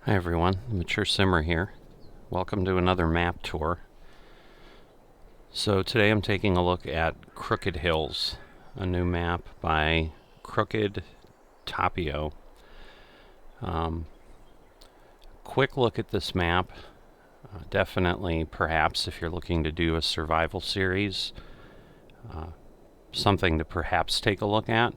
Hi everyone, Mature Simmer here. Welcome to another map tour. So today I'm taking a look at Crooked Hills, a new map by Crooked Tapio. Quick look at this map. Definitely, perhaps, if you're looking to do a survival series, something to perhaps take a look at.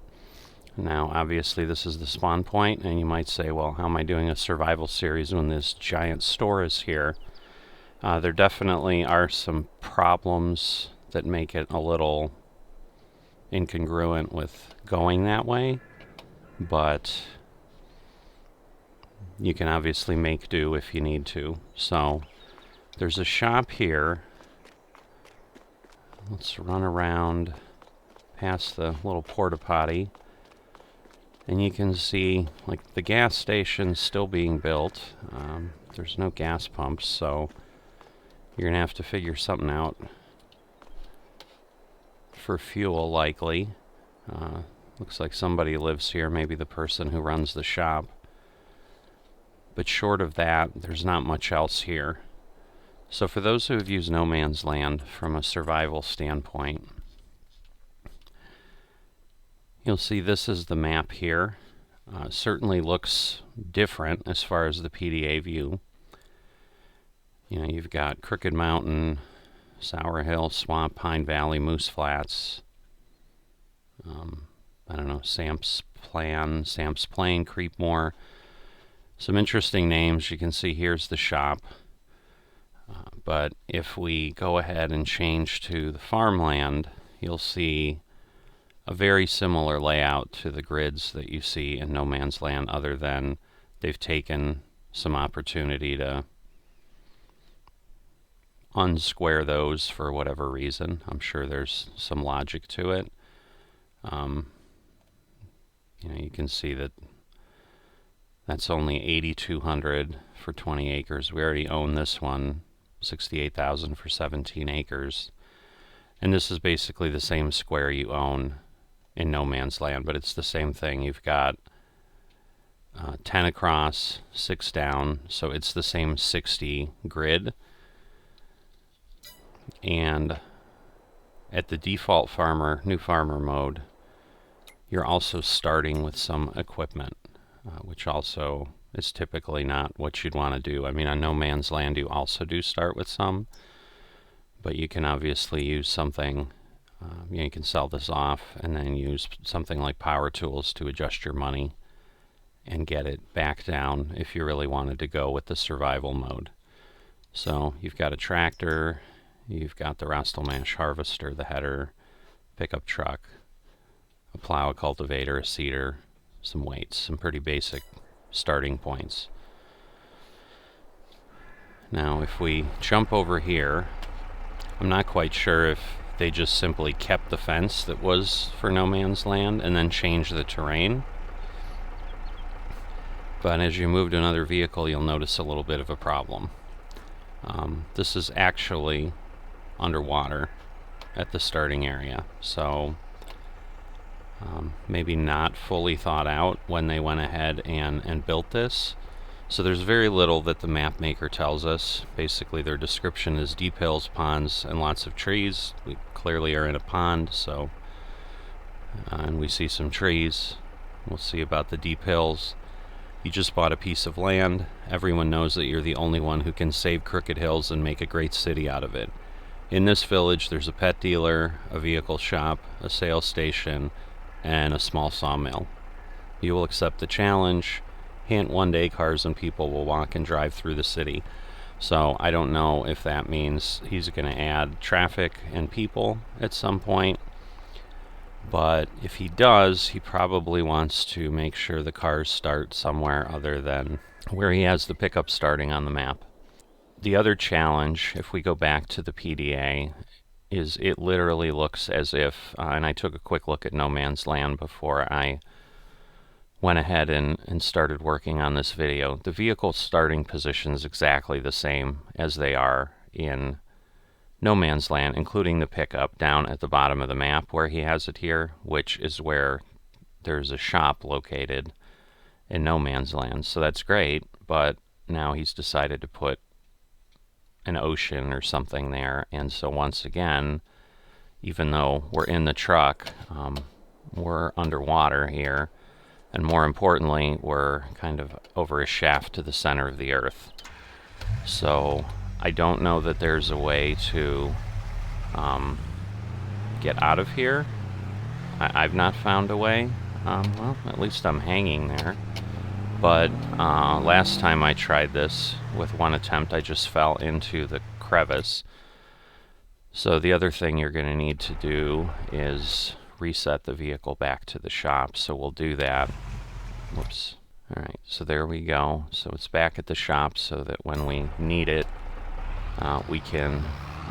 Now, obviously, this is the spawn point, and you might say, well, how am I doing a survival series when this giant store is here? There definitely are some problems that make it a little incongruent with going that way, but you can obviously make do if you need to. So, there's a shop here. Let's run around past the little porta potty. And you can see, like, the gas station's still being built. There's no gas pumps, so you're going to have to figure something out for fuel, likely. Looks like somebody lives here, maybe the person who runs the shop. But short of that, there's not much else here. So for those who have used No Man's Land from a survival standpoint, you'll see this is the map here. Certainly looks different as far as the PDA view. You know, you've got Crooked Mountain, Sour Hill, Swamp, Pine Valley, Moose Flats. I don't know, Samps Plain, Creepmore. Some interesting names. You can see here's the shop. But if we go ahead and change to the farmland, you'll see a very similar layout to the grids that you see in No Man's Land, other than they've taken some opportunity to unsquare those for whatever reason. I'm sure there's some logic to it. You know, you can see that that's only 8,200 for 20 acres. We already own this one, 68,000 for 17 acres. And this is basically the same square you own in No Man's Land, but it's the same thing. You've got 10 across, 6 down, so it's the same 60 grid. And at the default new farmer mode, you're also starting with some equipment, which also is typically not what you'd want to do. I mean, on No Man's Land, you also do start with some, but you can obviously use something. You can sell this off and then use something like power tools to adjust your money and get it back down if you really wanted to go with the survival mode. So you've got a tractor, you've got the Rastelmash harvester, the header, pickup truck, a plow, a cultivator, a seeder, some weights, some pretty basic starting points. Now if we jump over here, I'm not quite sure if they just simply kept the fence that was for No Man's Land and then changed the terrain. But as you move to another vehicle, you'll notice a little bit of a problem. This is actually underwater at the starting area, so maybe not fully thought out when they went ahead and built this. So there's very little that the map maker tells us. Basically their description is deep hills, ponds, and lots of trees. We clearly are in a pond, so and we see some trees. We'll see about the deep hills. You just bought a piece of land. Everyone knows that you're the only one who can save Crooked Hills and make a great city out of it. In this village there's a pet dealer, a vehicle shop, a sales station, and a small sawmill. You will accept the challenge. Hint, one day cars and people will walk and drive through the city. So I don't know if that means he's going to add traffic and people at some point. But if he does, he probably wants to make sure the cars start somewhere other than where he has the pickup starting on the map. The other challenge, if we go back to the PDA, is it literally looks as if, and I took a quick look at No Man's Land before I went ahead and started working on this video. The vehicle starting position is exactly the same as they are in No Man's Land, including the pickup down at the bottom of the map where he has it here, which is where there's a shop located in No Man's Land. So that's great, but now he's decided to put an ocean or something there. And so once again, even though we're in the truck, we're underwater here. And more importantly, we're kind of over a shaft to the center of the earth. So I don't know that there's a way to get out of here. I've not found a way. Well, at least I'm hanging there. But last time I tried this, with one attempt, I just fell into the crevice. So the other thing you're going to need to do is reset the vehicle back to the shop. So we'll do that. Whoops. Alright, so there we go. So it's back at the shop so that when we need it, we can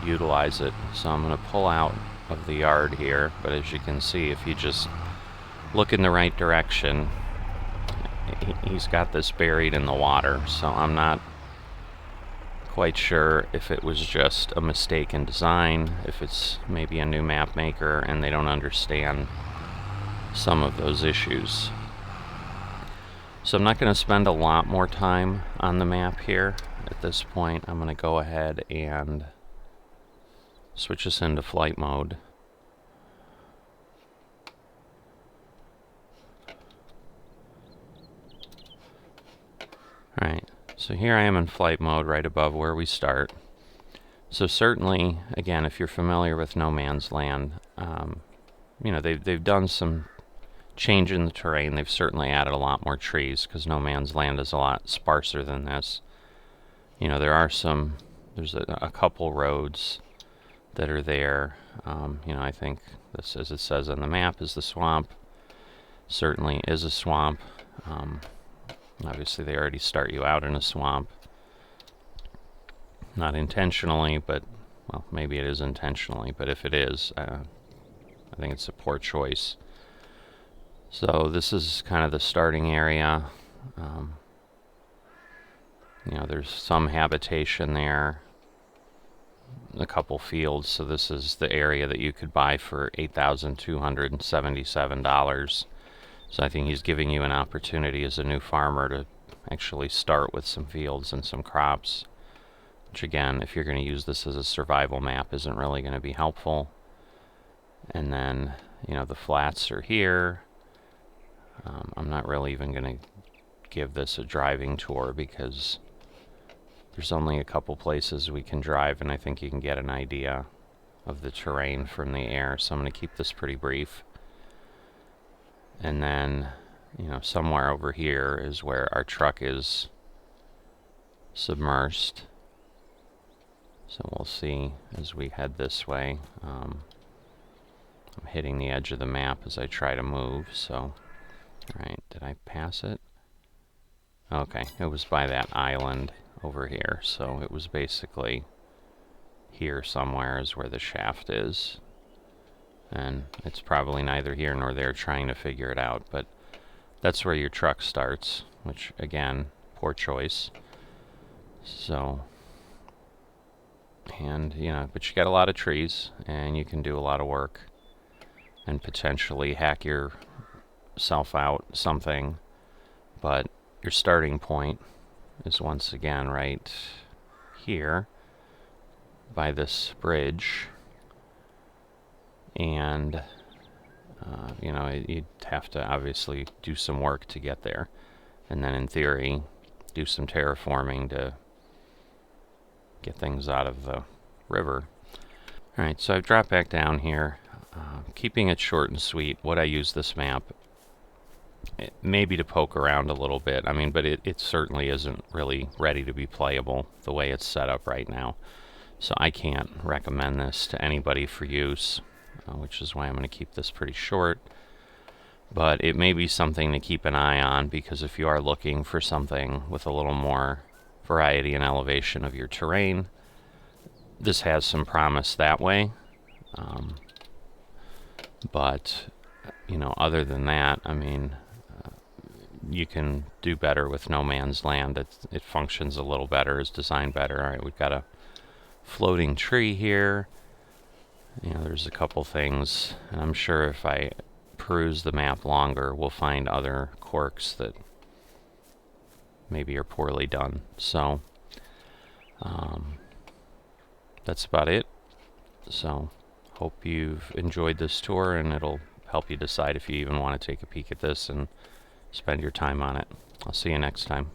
utilize it. So I'm going to pull out of the yard here, but as you can see, if you just look in the right direction, he's got this buried in the water. So I'm not quite sure if it was just a mistake in design, if it's maybe a new map maker and they don't understand some of those issues. So I'm not going to spend a lot more time on the map here. At this point, I'm going to go ahead and switch us into flight mode. Alright, so here I am in flight mode right above where we start. So certainly, again, if you're familiar with No Man's Land, you know, they've done some change in the terrain. They've certainly added a lot more trees because No Man's Land is a lot sparser than this. You know, there's a couple roads that are there. You know, I think this, as it says on the map, is the swamp. Certainly is a swamp. Obviously, they already start you out in a swamp. Not intentionally, but, well, maybe it is intentionally, but if it is, I think it's a poor choice. So this is kind of the starting area. You know, there's some habitation there, a couple fields, so this is the area that you could buy for $8,277. So I think he's giving you an opportunity as a new farmer to actually start with some fields and some crops, which again, if you're going to use this as a survival map, isn't really going to be helpful. And then, you know, the flats are here. I'm not really even going to give this a driving tour because there's only a couple places we can drive, and I think you can get an idea of the terrain from the air, so I'm going to keep this pretty brief. And then, you know, somewhere over here is where our truck is submersed. So we'll see as we head this way. I'm hitting the edge of the map as I try to move, so... Alright, did I pass it? Okay, it was by that island over here, so it was basically here somewhere is where the shaft is. And it's probably neither here nor there, trying to figure it out, but that's where your truck starts, which, again, poor choice. So, and, you know, but you got a lot of trees, and you can do a lot of work, and potentially hack yourself out something, but your starting point is once again right here by this bridge. And, you know, you'd have to obviously do some work to get there. And then in theory, do some terraforming to get things out of the river. Alright, so I've dropped back down here. Keeping it short and sweet, what I use this map, maybe to poke around a little bit. I mean, but it certainly isn't really ready to be playable the way it's set up right now. So I can't recommend this to anybody for use. Which is why I'm going to keep this pretty short. But it may be something to keep an eye on, because if you are looking for something with a little more variety and elevation of your terrain, this has some promise that way. But, you know, other than that, I mean, you can do better with No Man's Land. It functions a little better, is designed better. Alright, we've got a floating tree here. You know, there's a couple things, and I'm sure if I peruse the map longer, we'll find other quirks that maybe are poorly done. So that's about it. So hope you've enjoyed this tour, and it'll help you decide if you even want to take a peek at this and spend your time on it. I'll see you next time.